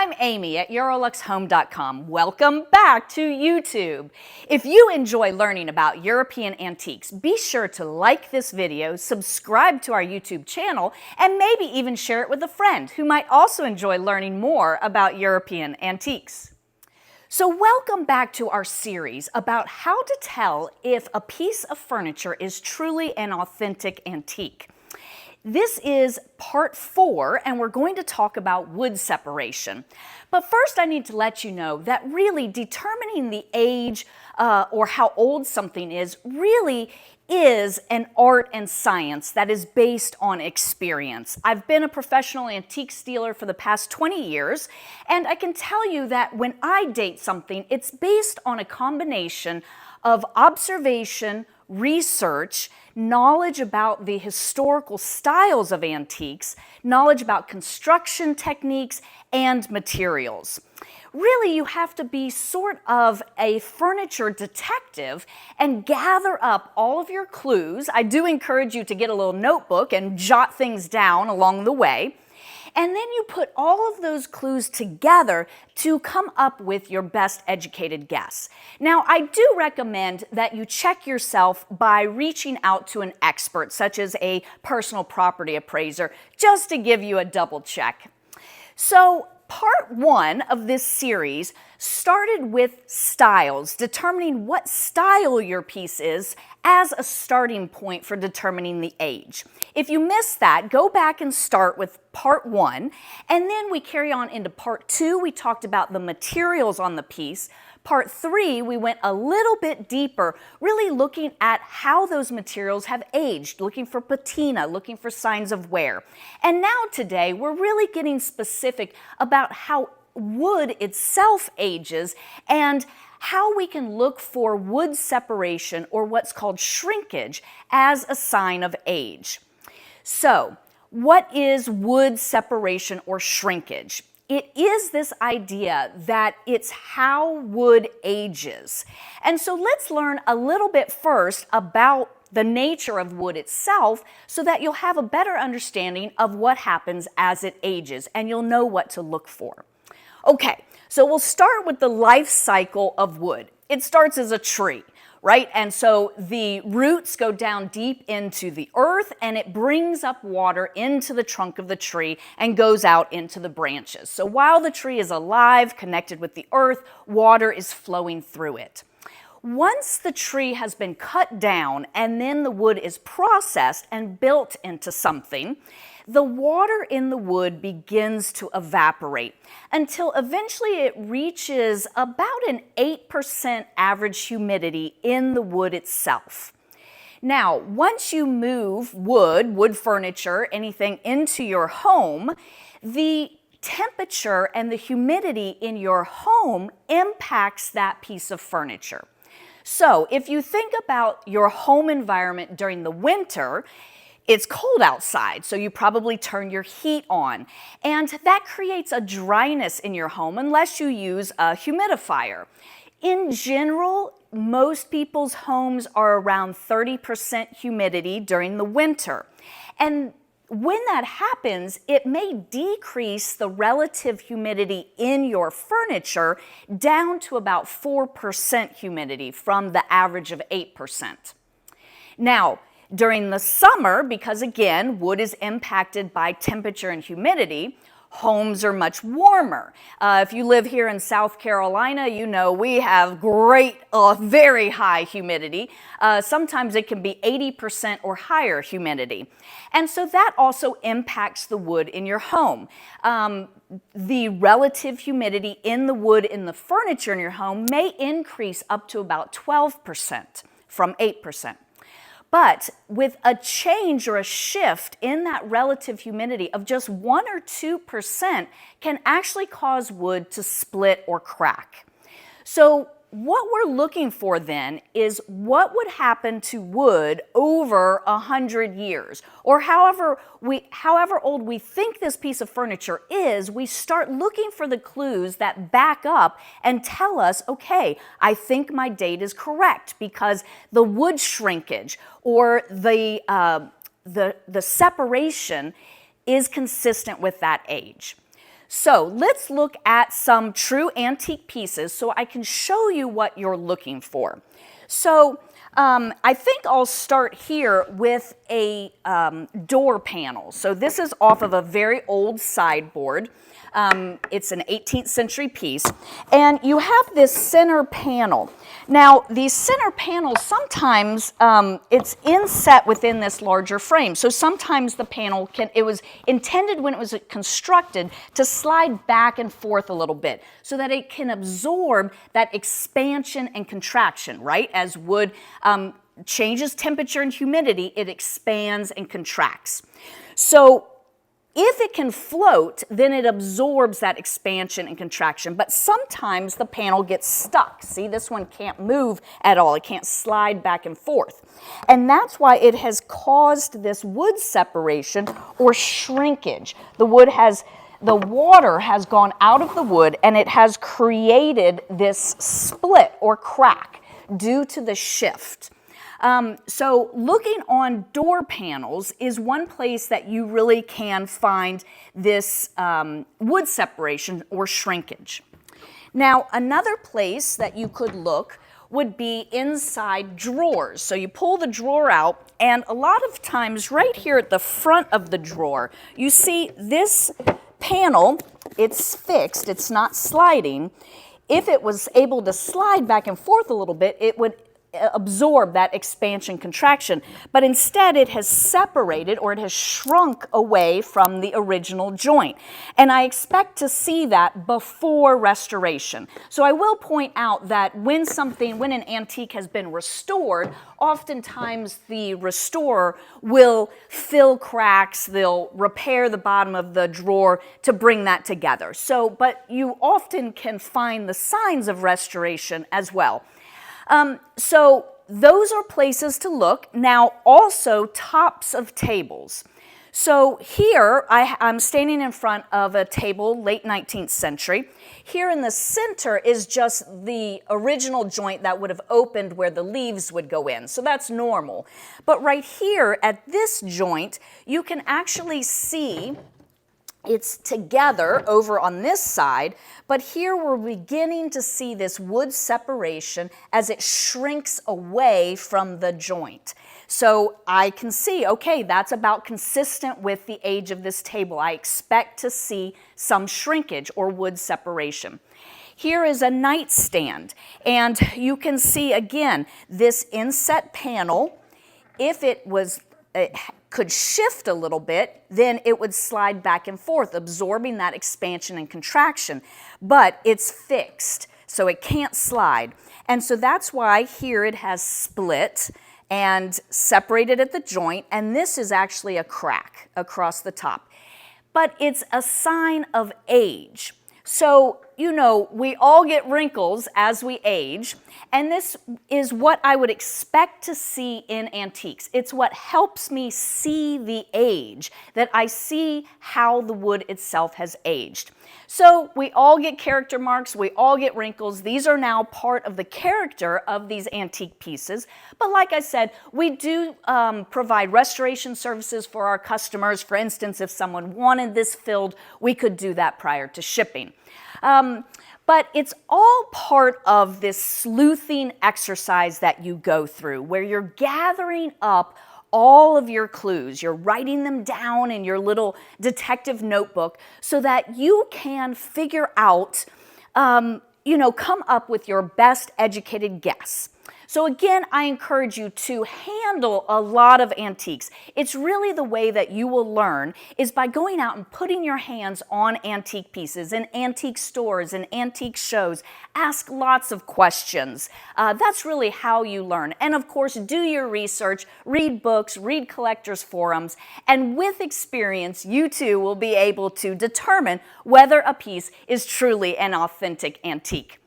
I'm Amy at EuroluxHome.com. Welcome back to YouTube. If you enjoy learning about European antiques, be sure to like this video, subscribe to our YouTube channel, and maybe even share it with a friend who might also enjoy learning more about European antiques. So welcome back to our series about how to tell if a piece of furniture is truly an authentic antique. This is part 4, and we're going to talk about wood separation. But first I need to let you know that really determining the age or how old something is really is an art and science that is based on experience. I've been a professional antiques dealer for the past 20 years, and I can tell you that when I date something, it's based on a combination of observation, research, knowledge about the historical styles of antiques, knowledge about construction techniques, and materials. Really, you have to be sort of a furniture detective and gather up all of your clues. I do encourage you to get a little notebook and jot things down along the way. And then you put all of those clues together to come up with your best educated guess. Now, I do recommend that you check yourself by reaching out to an expert, such as a personal property appraiser, just to give you a double check. So, part 1 of this series started with styles, determining what style your piece is as a starting point for determining the age. If you missed that, go back and start with part 1, and then we carry on into part 2. We talked about the materials on the piece. Part 3, we went a little bit deeper, really looking at how those materials have aged, looking for patina, looking for signs of wear. And now today, we're really getting specific about how wood itself ages and how we can look for wood separation, or what's called shrinkage, as a sign of age. So, what is wood separation or shrinkage? It is this idea that it's how wood ages. And so let's learn a little bit first about the nature of wood itself so that you'll have a better understanding of what happens as it ages and you'll know what to look for. Okay, so we'll start with the life cycle of wood. It starts as a tree, right? And so the roots go down deep into the earth and it brings up water into the trunk of the tree and goes out into the branches. So while the tree is alive, connected with the earth, water is flowing through it. Once the tree has been cut down and then the wood is processed and built into something, the water in the wood begins to evaporate until eventually it reaches about an 8% average humidity in the wood itself. Now, once you move wood furniture, anything into your home, the temperature and the humidity in your home impacts that piece of furniture. So, if you think about your home environment during the winter, it's cold outside, so you probably turn your heat on, and that creates a dryness in your home unless you use a humidifier. In general, most people's homes are around 30% humidity during the winter, and when that happens, it may decrease the relative humidity in your furniture down to about 4% humidity from the average of 8%. Now, during the summer, because again, wood is impacted by temperature and humidity, homes are much warmer. If you live here in South Carolina, you know we have great, very high humidity. Sometimes it can be 80% or higher humidity. And so that also impacts the wood in your home. The relative humidity in the wood in the furniture in your home may increase up to about 12% from 8%. But with a change or a shift in that relative humidity of just 1 or 2% can actually cause wood to split or crack. So what we're looking for then is what would happen to wood over 100 years, or however old we think this piece of furniture is. We start looking for the clues that back up and tell us, okay, I think my date is correct because the wood shrinkage or the separation is consistent with that age. So let's look at some true antique pieces so I can show you what you're looking for. So I think I'll start here with a door panel. So this is off of a very old sideboard. It's an 18th century piece, and you have this center panel. Now, these center panels, sometimes it's inset within this larger frame. So sometimes the panel it was intended when it was constructed to slide back and forth a little bit so that it can absorb that expansion and contraction, right? As wood changes temperature and humidity, it expands and contracts. So if it can float, then it absorbs that expansion and contraction, but sometimes the panel gets stuck. See, this one can't move at all. It can't slide back and forth. And that's why it has caused this wood separation or shrinkage. The water has gone out of the wood and it has created this split or crack due to the shift. So looking on door panels is one place that you really can find this wood separation or shrinkage. Now, another place that you could look would be inside drawers. So you pull the drawer out, and a lot of times right here at the front of the drawer, you see this panel, it's fixed, it's not sliding. If it was able to slide back and forth a little bit, it would absorb that expansion contraction, but instead it has separated or it has shrunk away from the original joint. And I expect to see that before restoration. So I will point out that when an antique has been restored, oftentimes the restorer will fill cracks, they'll repair the bottom of the drawer to bring that together. So, but you often can find the signs of restoration as well. So those are places to look. Now, also tops of tables. So here I'm standing in front of a table, late 19th century. Here in the center is just the original joint that would have opened where the leaves would go in. So that's normal. But right here at this joint, you can actually see it's together over on this side, but here we're beginning to see this wood separation as it shrinks away from the joint. So I can see, okay, that's about consistent with the age of this table. I expect to see some shrinkage or wood separation. Here is a nightstand, and you can see again this inset panel. If it could shift a little bit, then it would slide back and forth, absorbing that expansion and contraction. But it's fixed, so it can't slide. And so that's why here it has split and separated at the joint, and this is actually a crack across the top. But it's a sign of age. So, you know, we all get wrinkles as we age, and this is what I would expect to see in antiques. It's what helps me see the age, that I see how the wood itself has aged. So we all get character marks, we all get wrinkles. These are now part of the character of these antique pieces. But like I said, we do provide restoration services for our customers. For instance, if someone wanted this filled, we could do that prior to shipping. But it's all part of this sleuthing exercise that you go through, where you're gathering up all of your clues. You're writing them down in your little detective notebook so that you can figure out, come up with your best educated guess. So again, I encourage you to handle a lot of antiques. It's really the way that you will learn is by going out and putting your hands on antique pieces in antique stores and antique shows. Ask lots of questions. That's really how you learn. And of course, do your research, read books, read collectors' forums, and with experience, you too will be able to determine whether a piece is truly an authentic antique.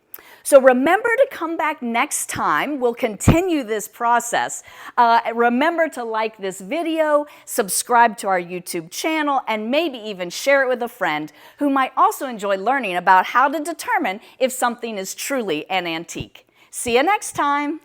So remember to come back next time. We'll continue this process. Remember to like this video, subscribe to our YouTube channel, and maybe even share it with a friend who might also enjoy learning about how to determine if something is truly an antique. See you next time.